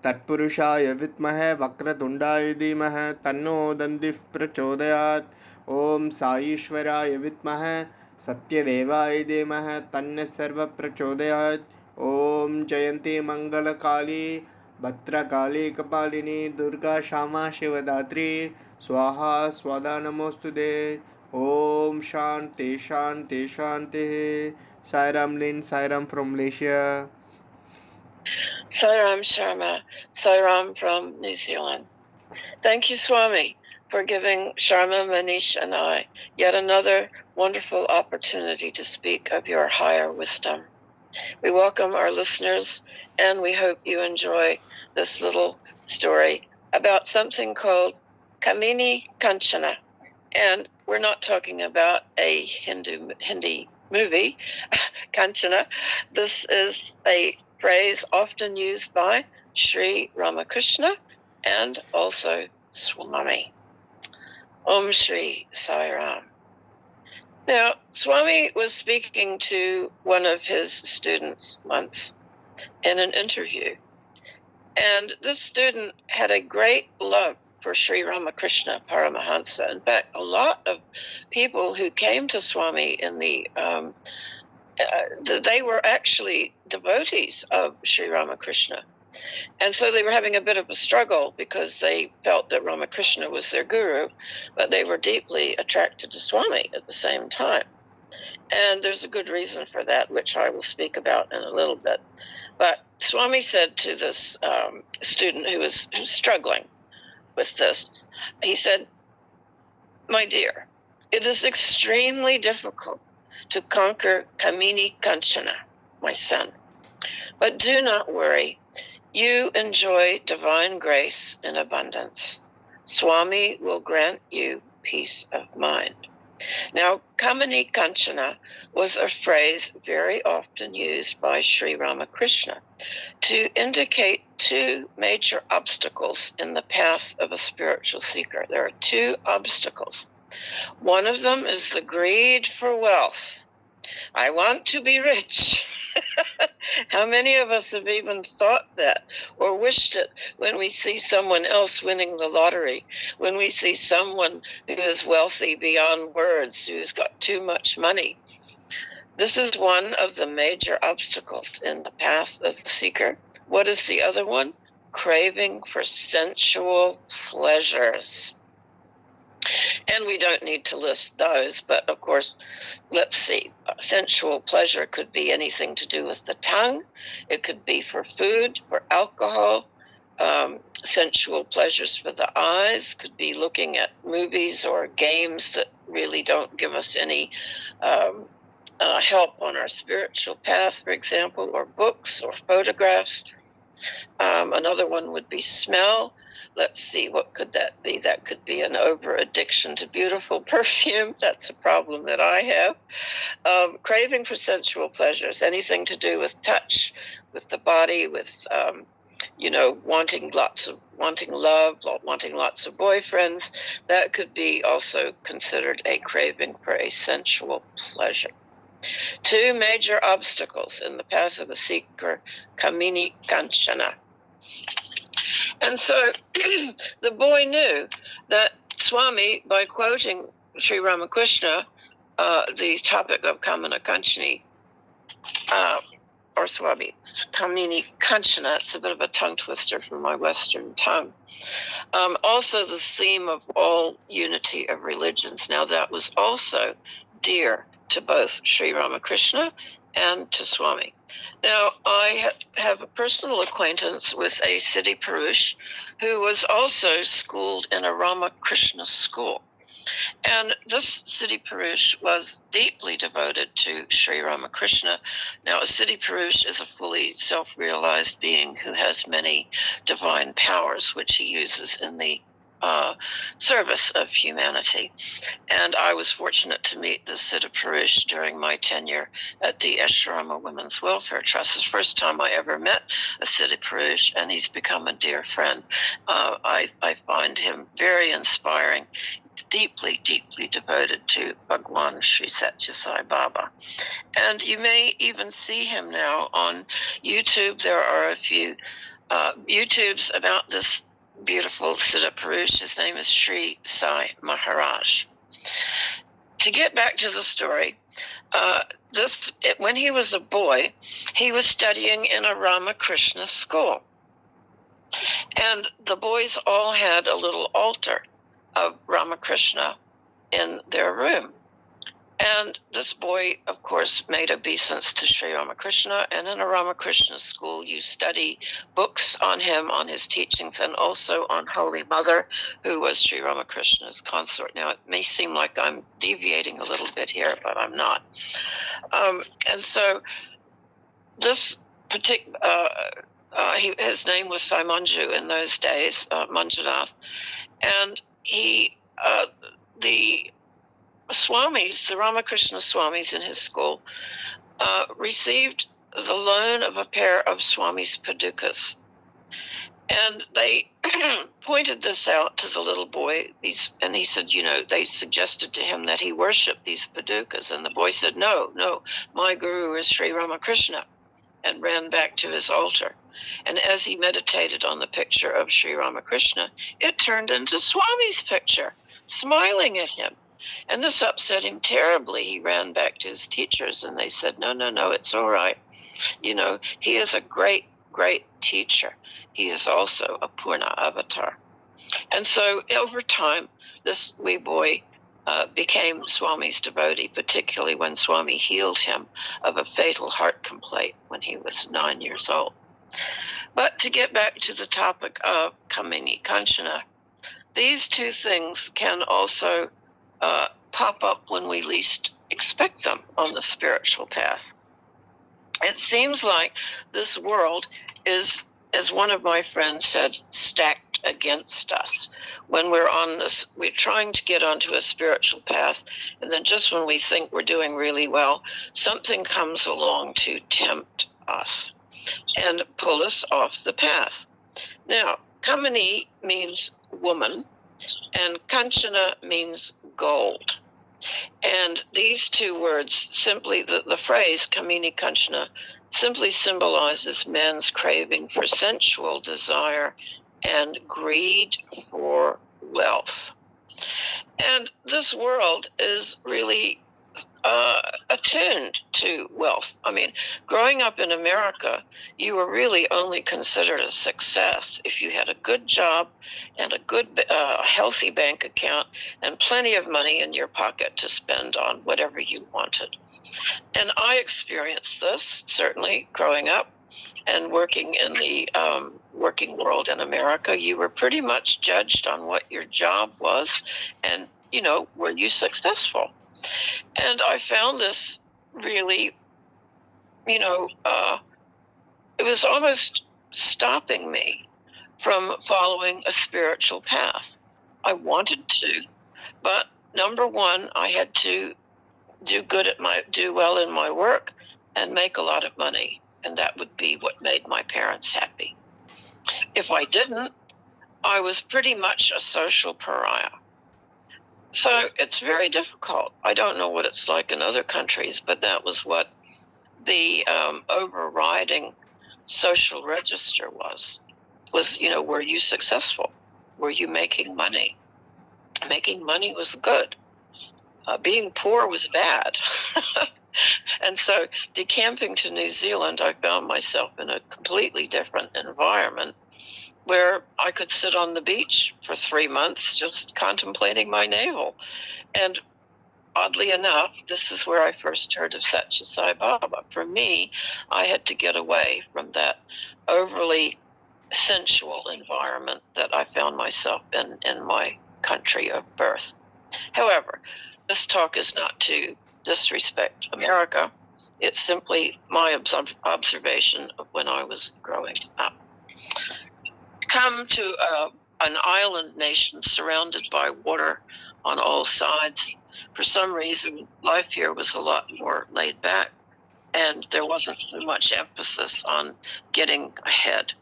तत्पुरुषाय विद्महे वक्रतुण्डाय धीमहि तन्नो दन्तिः प्रचोदयात्। ॐ साईश्वराय विद्महे सत्यदेवाय धीमहि तन्नः सर्वप्रचोदयात्। ॐ जयन्ती मंगलकाली भद्रकाली कपालिनी दुर्गा क्षमा शिवदात्री स्वाहा स्वदा नमोस्तुते। ओम शांति शांति शांति। Sairam Lin, Sairam from Malaysia. Sairam Sharma, Sairam from New Zealand. Thank you, Swami, for giving Sharma, Manish, and I yet another wonderful opportunity to speak of your higher wisdom. We welcome our listeners, and we hope you enjoy this little story about something called Kamini Kanchana. And we're not talking about a Hindi movie, Kanchana. This is a phrase often used by Sri Ramakrishna and also Swami. Om Shri Sai Ram. Now, Swami was speaking to one of his students once in an interview, and this student had a great love for Sri Ramakrishna Paramahansa. In fact, a lot of people who came to Swami in they were actually devotees of Sri Ramakrishna. And so they were having a bit of a struggle because they felt that Ramakrishna was their guru, but they were deeply attracted to Swami at the same time. And there's a good reason for that, which I will speak about in a little bit. But Swami said to this student who was struggling with this, he said, "My dear, it is extremely difficult to conquer Kamini Kanchana, my son. But do not worry. You enjoy divine grace in abundance. Swami will grant you peace of mind." Now, Kamini Kanchana was a phrase very often used by Sri Ramakrishna to indicate two major obstacles in the path of a spiritual seeker. There are two obstacles. One of them is the greed for wealth. I want to be rich. How many of us have even thought that or wished it when we see someone else winning the lottery, when we see someone who is wealthy beyond words, who's got too much money? This is one of the major obstacles in the path of the seeker. What is the other one? Craving for sensual pleasures. And we don't need to list those, but of course, let's see. Sensual pleasure could be anything to do with the tongue. It could be for food, for alcohol. Sensual pleasures for the eyes could be looking at movies or games that really don't give us any help on our spiritual path, for example, or books or photographs. Another one would be smell. Let's see, what could that be? That could be an over-addiction to beautiful perfume. That's a problem that I have. Craving for sensual pleasures, anything to do with touch, with the body, with, wanting love, wanting lots of boyfriends. That could be also considered a craving for a sensual pleasure. Two major obstacles in the path of a seeker, Kamini Kanchana. And so the boy knew that Swami, by quoting Sri Ramakrishna, the topic of Kamini Kanchani, or Swami, Kamini Kanchana, it's a bit of a tongue twister for my Western tongue. Also the theme of all unity of religions. Now that was also dear to both Sri Ramakrishna and to Swami. Now, I have a personal acquaintance with a Siddhi Purush who was also schooled in a Ramakrishna school. And this Siddhi Purush was deeply devoted to Sri Ramakrishna. Now, a Siddhi Purush is a fully self-realized being who has many divine powers, which he uses in the service of humanity. And I was fortunate to meet the Siddhi Purush during my tenure at the Ashrama Women's Welfare Trust. It's the first time I ever met a Siddhi Purush, and he's become a dear friend. I find him very inspiring. He's deeply, deeply devoted to Bhagwan Sri Sathya Sai Baba. And you may even see him now on YouTube. There are a few YouTubes about this beautiful Siddha Purush. His name is Sri Sai Maharaj. To get back to the story, when he was a boy, he was studying in a Ramakrishna school. And the boys all had a little altar of Ramakrishna in their room. And this boy, of course, made obeisance to Sri Ramakrishna. And in a Ramakrishna school, you study books on him, on his teachings, and also on Holy Mother, who was Sri Ramakrishna's consort. Now, it may seem like I'm deviating a little bit here, but I'm not. And so this particular... his name was Saimanju in those days, Manjunath, and the Swamis, the Ramakrishna Swamis in his school, received the loan of a pair of Swami's padukas. And they pointed this out to the little boy, and he said, they suggested to him that he worship these padukas. And the boy said, no, my guru is Sri Ramakrishna, and ran back to his altar. And as he meditated on the picture of Sri Ramakrishna, it turned into Swami's picture, smiling at him. And this upset him terribly. He ran back to his teachers, and they said, no, it's all right. He is a great, great teacher. He is also a Purna avatar. And so over time, this wee boy became Swami's devotee, particularly when Swami healed him of a fatal heart complaint when he was 9 years old. But to get back to the topic of Kamini Kanchana, these two things can also pop up when we least expect them on the spiritual path. It seems like this world is, as one of my friends said, stacked against us. When we're trying to get onto a spiritual path, and then just when we think we're doing really well, something comes along to tempt us and pull us off the path. Now, Kamini means woman, and Kanchana means gold. And these two words simply, the phrase Kamini Kanchana simply symbolizes man's craving for sensual desire and greed for wealth. And this world is really attuned to wealth. I mean, growing up in America, you were really only considered a success if you had a good job and a good, healthy bank account and plenty of money in your pocket to spend on whatever you wanted. And I experienced this, certainly, growing up and working in the working world in America. You were pretty much judged on what your job was and, were you successful? And I found this really, it was almost stopping me from following a spiritual path. I wanted to, but number one, I had to do well in my work and make a lot of money. And that would be what made my parents happy. If I didn't, I was pretty much a social pariah. So it's very difficult. I don't know what it's like in other countries, but that was what the overriding social register was, were you successful? Were you making money? Making money was good. Being poor was bad. And so decamping to New Zealand, I found myself in a completely different environment where I could sit on the beach for 3 months just contemplating my navel. And oddly enough, this is where I first heard of Sathya Sai Baba. For me, I had to get away from that overly sensual environment that I found myself in my country of birth. However, this talk is not to disrespect America. It's simply my observation of when I was growing up. Come to an island nation surrounded by water on all sides. For some reason, life here was a lot more laid back, and there wasn't so much emphasis on getting ahead.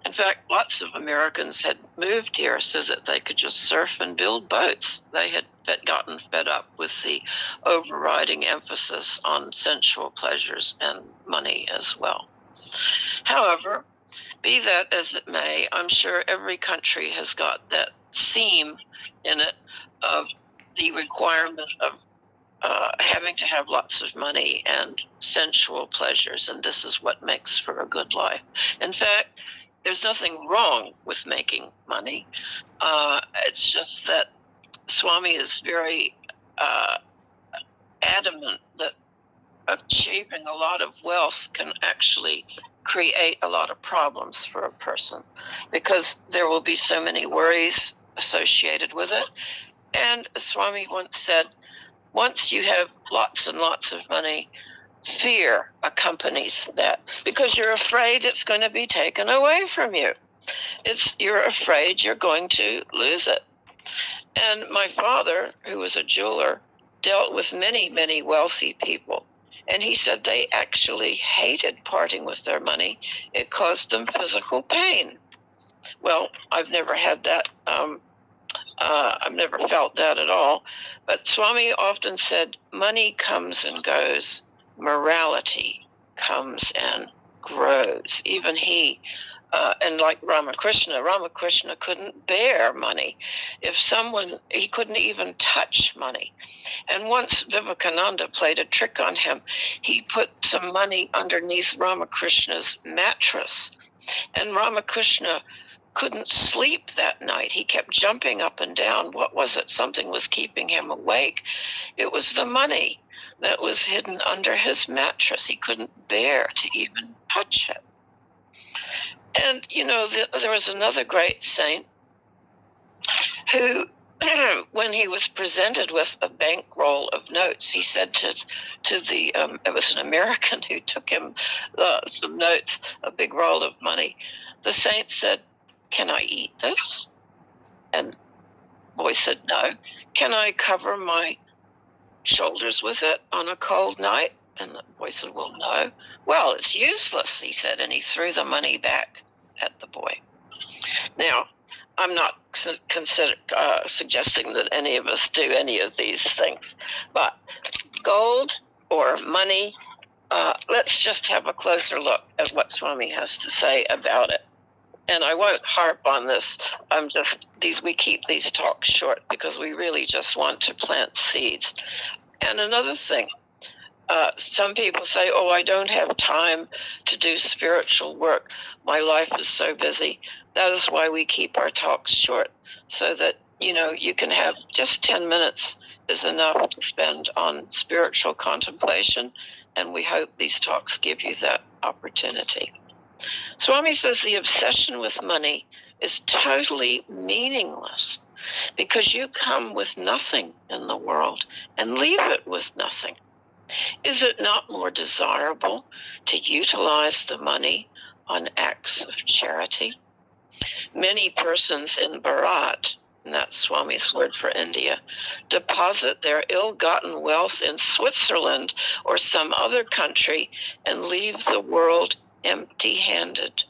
In fact, lots of Americans had moved here so that they could just surf and build boats. They had gotten fed up with the overriding emphasis on sensual pleasures and money as well. However, Be that as it may, I'm sure every country has got that seam in it of the requirement of having to have lots of money and sensual pleasures, and this is what makes for a good life. In fact, there's nothing wrong with making money. It's just that Swami is very adamant that achieving a lot of wealth can actually create a lot of problems for a person, because there will be so many worries associated with it. And Swami once said, once you have lots and lots of money, fear accompanies that, because you're afraid it's going to be taken away from you. You're afraid you're going to lose it. And my father, who was a jeweler, dealt with many, many wealthy people. And he said they actually hated parting with their money. It caused them physical pain. Well, I've never had that. I've never felt that at all. But Swami often said, money comes and goes. Morality comes and grows. Even he, and like Ramakrishna couldn't bear money. He couldn't even touch money. And once Vivekananda played a trick on him. He put some money underneath Ramakrishna's mattress. And Ramakrishna couldn't sleep that night. He kept jumping up and down. What was it? Something was keeping him awake. It was the money that was hidden under his mattress. He couldn't bear to even touch it. And, there was another great saint who, when he was presented with a bankroll of notes, he said to the, it was an American who took him some notes, a big roll of money. The saint said, "Can I eat this?" And the boy said, "No." "Can I cover my shoulders with it on a cold night?" And the boy said, "Well, no." "Well, it's useless," he said, and he threw the money back at the boy. Now, I'm not suggesting that any of us do any of these things, but gold or money, let's just have a closer look at what Swami has to say about it. And I won't harp on this. We keep these talks short because we really just want to plant seeds. And another thing, some people say, "Oh, I don't have time to do spiritual work. My life is so busy." That is why we keep our talks short, so that, you can have just 10 minutes is enough to spend on spiritual contemplation. And we hope these talks give you that opportunity. Swami says the obsession with money is totally meaningless, because you come with nothing in the world and leave it with nothing. Is it not more desirable to utilize the money on acts of charity? Many persons in Bharat, and that's Swami's word for India, deposit their ill-gotten wealth in Switzerland or some other country and leave the world empty-handed.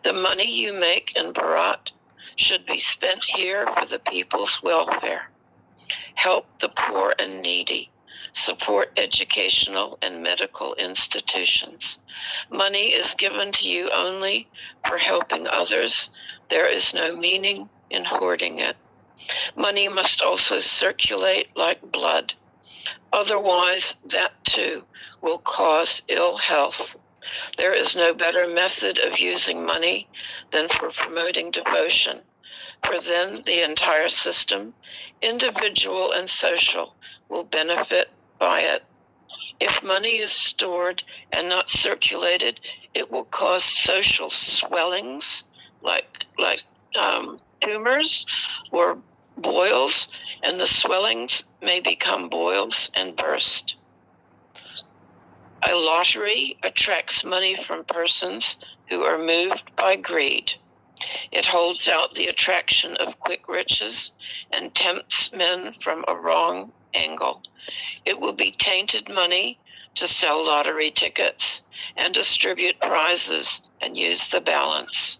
The money you make in Bharat should be spent here for the people's welfare. Help the poor and needy. Support educational and medical institutions. Money is given to you only for helping others. There is no meaning in hoarding it. Money must also circulate like blood. Otherwise, that too will cause ill health. There is no better method of using money than for promoting devotion, for then the entire system, individual and social, will benefit by it. If money is stored and not circulated, it will cause social swellings like tumors or boils, and the swellings may become boils and burst. A lottery attracts money from persons who are moved by greed. It holds out the attraction of quick riches and tempts men from a wrong angle. It will be tainted money to sell lottery tickets and distribute prizes and use the balance.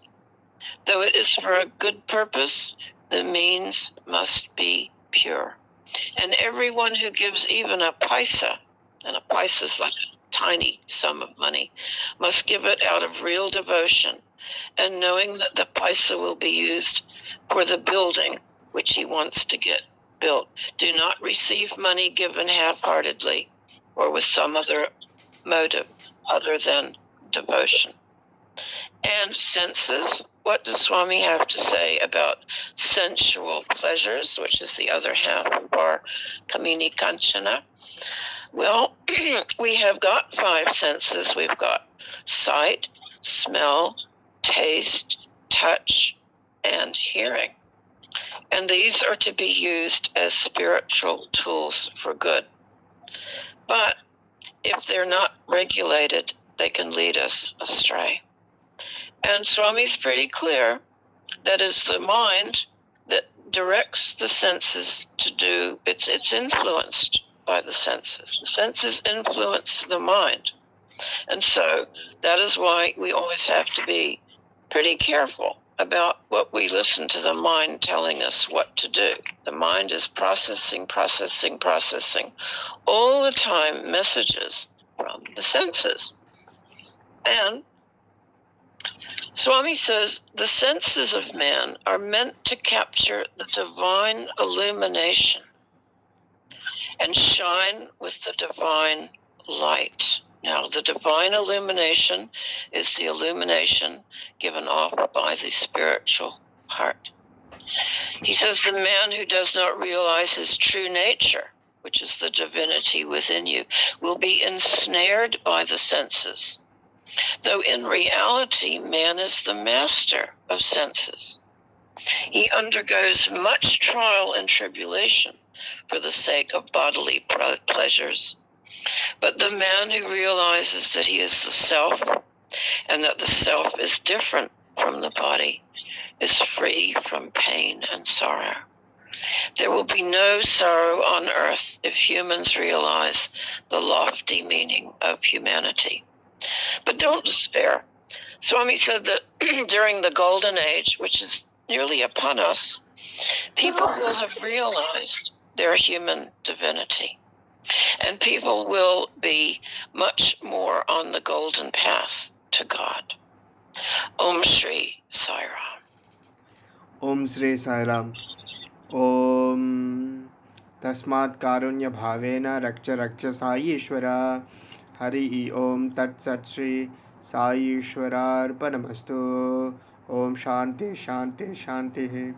Though it is for a good purpose, the means must be pure. And everyone who gives even a paisa, and a paisa is like a tiny sum of money, must give it out of real devotion, and knowing that the paisa will be used for the building which he wants to get built. Do not receive money given half-heartedly or with some other motive other than devotion. And senses, what does Swami have to say about sensual pleasures, which is the other half of our Kamini Kanchana? Well, we have got 5 senses. We've got sight, smell, taste, touch, and hearing. And these are to be used as spiritual tools for good. But if they're not regulated, they can lead us astray. And Swami's pretty clear that is the mind that directs the senses to do, it's influenced by the senses. The senses influence the mind. And so that is why we always have to be pretty careful about what we listen to the mind telling us what to do. The mind is processing all the time messages from the senses. And Swami says the senses of man are meant to capture the divine illumination and shine with the divine light. Now, the divine illumination is the illumination given off by the spiritual heart. He says the man who does not realize his true nature, which is the divinity within you, will be ensnared by the senses. Though in reality, man is the master of senses. He undergoes much trial and tribulation for the sake of bodily pleasures. But the man who realizes that he is the self and that the self is different from the body is free from pain and sorrow. There will be no sorrow on earth if humans realize the lofty meaning of humanity. But don't despair. Swami said that during the Golden Age, which is nearly upon us, people will have realized their human divinity. And people will be much more on the golden path to God. Om Shri Sai Ram. Om Shri Sai Ram. Om Tasmat Karunya Bhavena Raksha Raksha Sai Ishvara. Hari Om Tat Sat Shri Sai Ishvara Arpanamastu. Om Shanti Shanti Shanti.